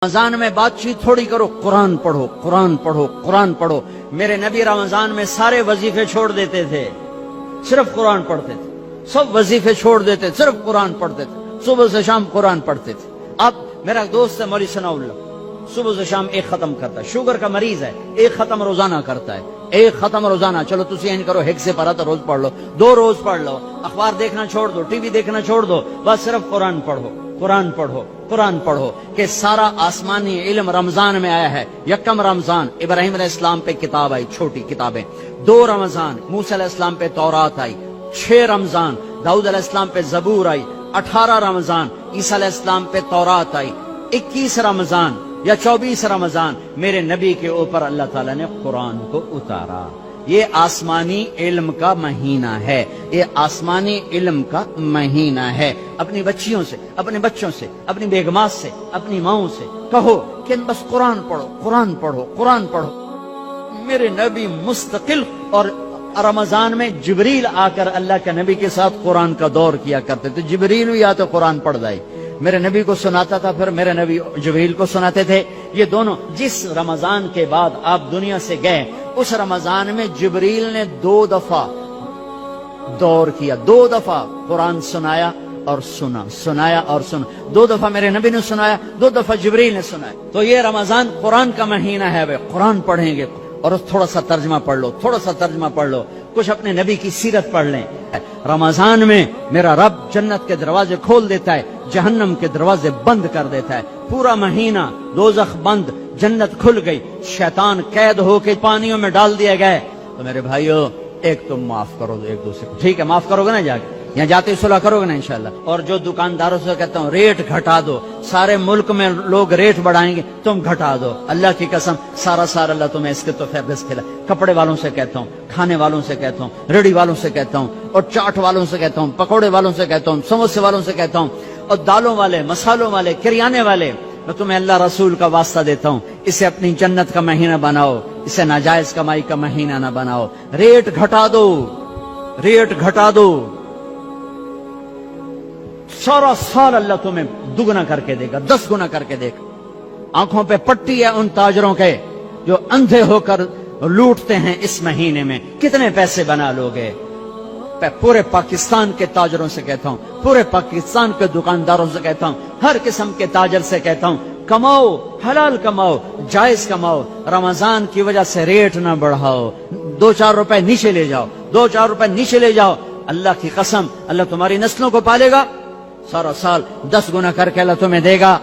رمضان میں بات چیت تھوڑی کرو، قرآن پڑھو، قرآن پڑھو، قرآن پڑھو۔ میرے نبی رمضان میں سارے وظیفے چھوڑ دیتے تھے، صرف قرآن پڑھتے تھے۔ سب وظیفے چھوڑ دیتے، صرف قرآن پڑھتے تھے، صبح سے شام قرآن پڑھتے تھے۔ اب میرا دوست ہے مولوی ثناء اللہ، صبح سے شام ایک ختم کرتا ہے، شوگر کا مریض ہے، ایک ختم روزانہ کرتا ہے، ایک ختم روزانہ۔ چلو تسی این کرو، ہیک سے پڑھا تو روز پڑھ لو، 2 روز پڑھ لو، اخبار دیکھنا چھوڑ دو، ٹی وی دیکھنا چھوڑ دو، بس صرف قرآن پڑھو، قرآن پڑھو، قرآن پڑھو۔ کہ سارا آسمانی علم رمضان میں آیا ہے۔ یکم رمضان ابراہیم علیہ السلام پہ کتاب آئی، چھوٹی کتابیں۔ 2 رمضان موسیٰ علیہ السلام پہ تورات آئی۔ 6 رمضان داؤد علیہ السلام پہ زبور آئی۔ 18 رمضان عیسیٰ علیہ السلام پہ تورات آئی۔ 21 رمضان یا 24 رمضان میرے نبی کے اوپر اللہ تعالیٰ نے قرآن کو اتارا۔ یہ آسمانی علم کا مہینہ ہے، یہ آسمانی علم کا مہینہ ہے۔ اپنی بچیوں سے، اپنے بچوں سے، اپنی بیگمات سے، اپنی ماؤں سے کہو کہ بس قرآن پڑھو، قرآن پڑھو، قرآن پڑھو۔ میرے نبی مستقل، اور رمضان میں جبریل آ کر اللہ کے نبی کے ساتھ قرآن کا دور کیا کرتے تھے۔ جبریل بھی آتے قرآن پڑھ جائے، میرے نبی کو سناتا تھا، پھر میرے نبی جبریل کو سناتے تھے۔ یہ دونوں جس رمضان کے بعد آپ دنیا سے گئے، اس رمضان میں جبریل نے 2 دفعہ دور کیا، 2 دفعہ قرآن سنایا اور سنا، سنایا اور سنا۔ 2 دفعہ میرے نبی نے سنایا، 2 دفعہ جبریل نے سنایا۔ تو یہ رمضان قرآن کا مہینہ ہے، وہ قرآن پڑھیں گے، اور تھوڑا سا ترجمہ پڑھ لو، تھوڑا سا ترجمہ پڑھ لو، کچھ اپنے نبی کی سیرت پڑھ لیں۔ رمضان میں میرا رب جنت کے دروازے کھول دیتا ہے، جہنم کے دروازے بند کر دیتا ہے۔ پورا مہینہ دوزخ بند، جنت کھل گئی، شیطان قید ہو کے پانیوں میں ڈال دیا گئے۔ تو میرے بھائیو، ایک تم معاف کرو دو ایک دوسرے کو، ٹھیک ہے؟ معاف کرو گے نا؟ جا کے یہاں جاتے صلح کرو گے نا انشاءاللہ؟ اور جو دکانداروں سے کہتا ہوں ریٹ گھٹا دو، سارے ملک میں لوگ ریٹ بڑھائیں گے، تم گھٹا دو، اللہ کی قسم سارا اللہ تمہیں اس کے تو فیض کھلا۔ کپڑے والوں سے کہتا ہوں، کھانے والوں سے کہتا ہوں، ریڑھی والوں سے کہتا ہوں، اور چاٹ والوں سے کہتا ہوں، پکوڑے والوں سے کہتا ہوں، سموسے والوں سے کہتا ہوں، اور دالوں والے، مسالوں والے، کریانے والے، میں تمہیں اللہ رسول کا واسطہ دیتا ہوں، اسے اپنی جنت کا مہینہ بناؤ، اسے ناجائز کمائی کا مہینہ نہ بناؤ۔ ریٹ گھٹا دو، ریٹ گھٹا دو، سارا سال اللہ تمہیں دگنا کر کے دے گا، 10 گنا کر کے دے گا۔ آنکھوں پہ پٹی ہے ان تاجروں کے جو اندھے ہو کر لوٹتے ہیں اس مہینے میں، کتنے پیسے بنا لوگے؟ پورے پاکستان کے تاجروں سے کہتا ہوں، پورے پاکستان کے دکانداروں سے کہتا ہوں، ہر قسم کے تاجر سے کہتا ہوں، کماؤ، حلال کماؤ، جائز کماؤ، رمضان کی وجہ سے ریٹ نہ بڑھاؤ، 2-4 روپے نیچے لے جاؤ، 2-4 روپے نیچے لے جاؤ۔ اللہ کی قسم اللہ تمہاری نسلوں کو پالے گا، سارا سال 10 گنا کر کے اللہ تمہیں دے گا۔